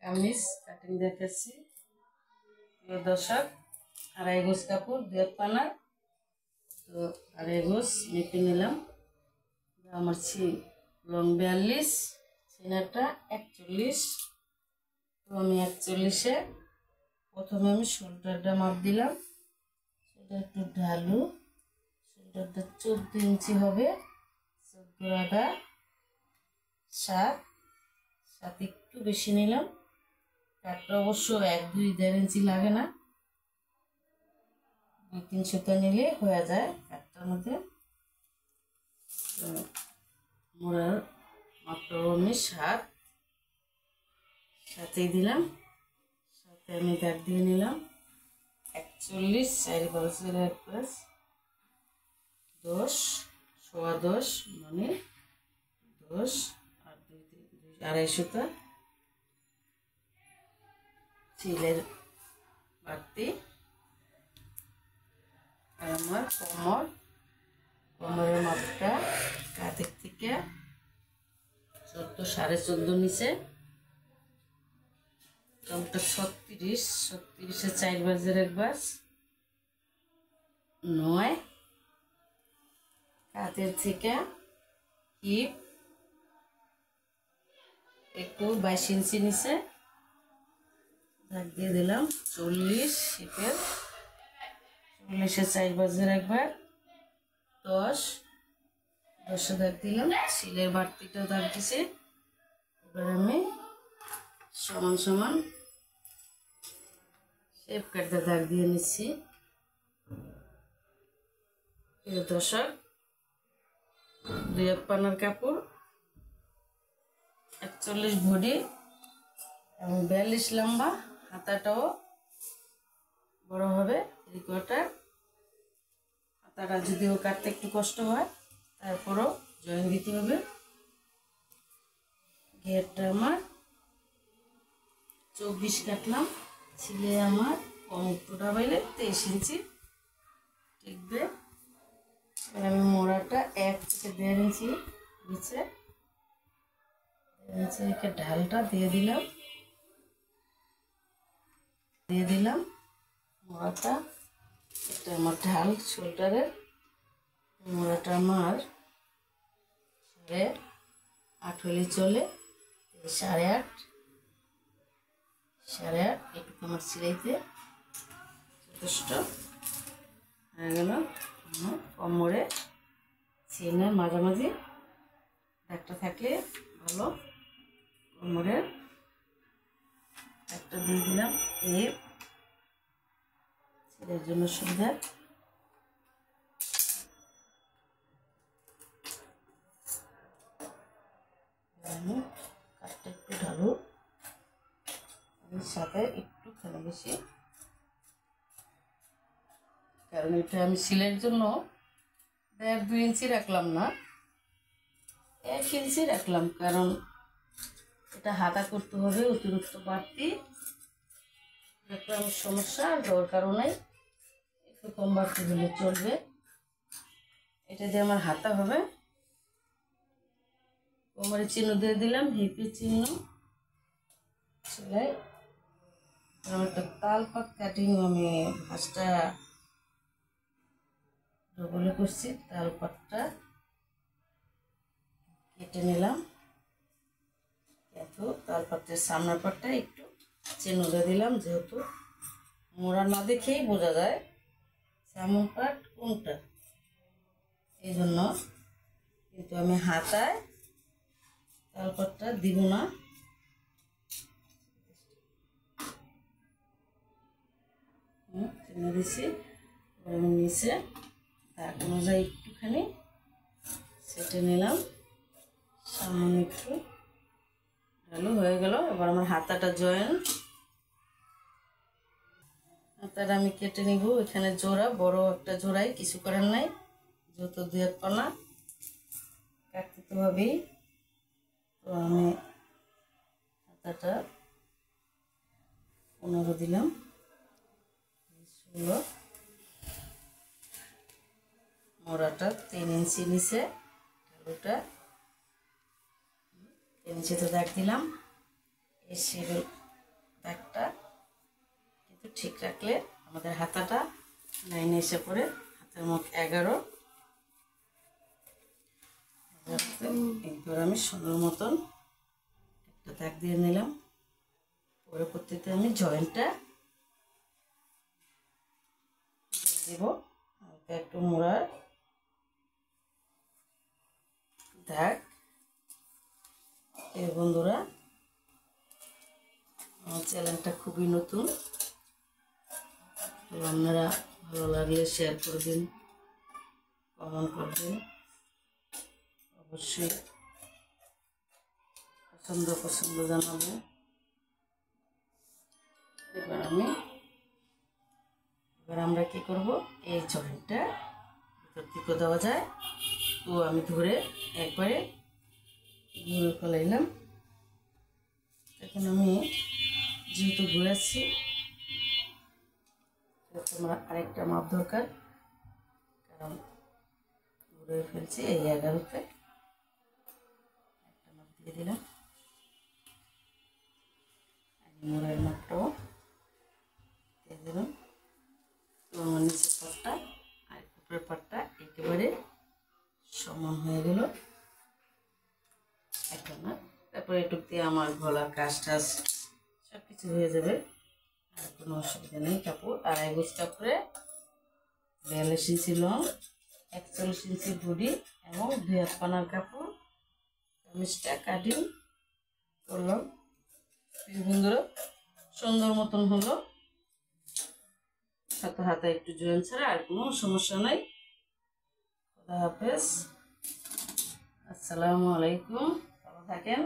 Kameez cutting দেখাচ্ছি। প্রিয় দর্শক, আড়াই গজ কাপড়, 2 পানা, তো আড়াই গজ মেপে নিলাম। আমার লং 42, সিনাটা 41। তো আমি 41-এ প্রথমে আমি শোল্ডারটা মাপ দিলাম। সেটা একটু ঢালু, শোল্ডারটা 14 ইঞ্চি হবে। 14 আধা 7 একটু বেশি নিলাম। কাটটা অবশ্য 1-2-1.5 ইঞ্চি লাগে না, 2-3 সুতা নিলে হয়ে যায় কাটটার মধ্যে। মোড়ার মাপটাও আমি 7 দিলাম। 7-এ আমি দাগ দিয়ে নিলাম 41, 4 বালসের 1 প্লাস 10, 10.25 মানে 10 আর 2.5 সুতা সিলের বাড়তি। আর আমার কোমরের মাপটা কাঁধের থেকে 14, 14.5 নিচে। কোমরটা 36, 36-এ 4 বাজের 1 বাস 9। কাঁধের থেকে হিপ একটু 22 ইঞ্চি নিচে দাগ দিয়ে দিলাম 40। হিপের 40-এ 4 বাজের 1 বার 10 দাগ দিলাম। সিলের বাড়তিটা দাগ দিছি। এবার আমি সমান সমান শেপ কাটতে দাগ দিয়ে নিচ্ছি। প্রিয় দর্শক, 2 পানার কাপড়, 41 বডি এবং 42 লম্বা। হাতাটাও বড় হবে 3/4। হাতাটা যদিও কাটতে একটু কষ্ট হয়, তারপরও জয়েন দিতে হবে। ঘেরটা আমার 24 কাটলাম। ছিলে আমার কমটোটা বাইলে 23 ইঞ্চি টিকবে। এবার আমি মোড়াটা 1 থেকে 1.5 ইঞ্চি নিচে, 1.5 ইঞ্চি রেখে ঢালটা দিয়ে দিলাম মোড়াটা। এটা আমার ঢাল শোল্ডারের। মোড়াটা আমার 8.5 হলে চলে, 8.5 এটুকু আমার সিলাইতে যথেষ্ট হয়ে গেল। কোমরে চেনের মাঝামাঝি একটা থাকলে ভালো। কোমরের একটা দিয়ে দিলাম সেটার জন্য সুবিধা। আমি কাঠটা একটু ঢালু, এর সাথে একটুখানি বেশি, কারণ এটা আমি সিলাইয়ের জন্য 1.5-2 ইঞ্চি রাখলাম না, 1 ইঞ্চি রাখলাম। কারণ এটা হাতা করতে হবে, অতিরিক্ত বাড়তি রাখলাম সমস্যা, দরকারও নাই। একটু কম বাড়তি হলে চলবে। এটা দিয়ে আমার হাতা হবে। কোমরের চিহ্ন দিয়ে দিলাম, হিপের চিহ্ন, সেলাই। একটা তালপাত কাটিং আমি ভাঁজটা ডবলে করছি। তালপাতটা কেটে নিলাম। তালপাতের সামনের পাটটা একটু চিহ্ন দিয়ে দিলাম, যেহেতু মোড়া না দেখেই বোঝা যায় সামন পাট কোনটা, এই জন্য। কিন্তু আমি হাতায় তালপাতটা দিব না। চিহ্ন দিছি। আমি নিচে দাগ অনুযায়ী একটুখানি সেটে নিলাম, সামনে একটু ঢালু হয়ে গেল। এবার আমার হাতাটা জয়েন, হাতাটা আমি কেটে নিব। এখানে জোড়া, বড় একটা জোড়াই, কিছু করার নাই, যত 2 পানা কাটতে তো হবেই। তো আমি হাতাটা 15 দিলাম, 16। মোড়াটা 3 ইঞ্চি নিচে, ঢালুটা 3 ইঞ্চিতে দাগ দিলাম। এই দাগটা কিন্তু ঠিক রাখলে আমাদের হাতাটা লাইনে এসে পড়ে। হাতের মুখ 11। এরপর আমি সুন্দর মতন একটা দাগ দিয়ে নিলাম। পরবর্তীতে আমি জয়েন্টটা দেব। একটু মোড়ার দাগ। এই বন্ধুরা, আমার চ্যানেলটা খুবই নতুন, তো আপনারা ভালো লাগলে শেয়ার করবেন, কমেন্ট করবেন, অবশ্যই পছন্দ জানাবেন। এবার আমরা কি করব, এই জয়েন্টটা ভিতর দিকে দেওয়া যায়, তো আমি ধরে একবারে ঘুরে ফেলাইলাম। এখন আমি যেহেতু ঘুরাচ্ছি, তোমরা আরেকটা মাপ দরকার, কারণ ঘুরে ফেলছি। এই 11তে একটা মাপ দিয়ে দিলাম। মোড়ের মাপটাও দিয়ে দিলাম। তো আমার নিচের পাটটা আর উপরের পাটটা একেবারে সমান হয়ে গেল। এখন না, তারপরে এটুক দিয়ে আমার গলা কাজ টাজ সব কিছু হয়ে যাবে, আর কোনো অসুবিধা নেই। কাপড় 2.5 গজ কাপড়ে 42 ইঞ্চি লং, 41 ইঞ্চি বডি এবং 2 হাত পানার কাপড় কামিজটা কাটিং করলাম। বন্ধুরা, সুন্দর মতন হলো। হাতে একটু জয়েন ছাড়া আর কোনো সমস্যা নাই। খোদা হাফেজ, আসসালামু আলাইকুম, ভালো থাকেন।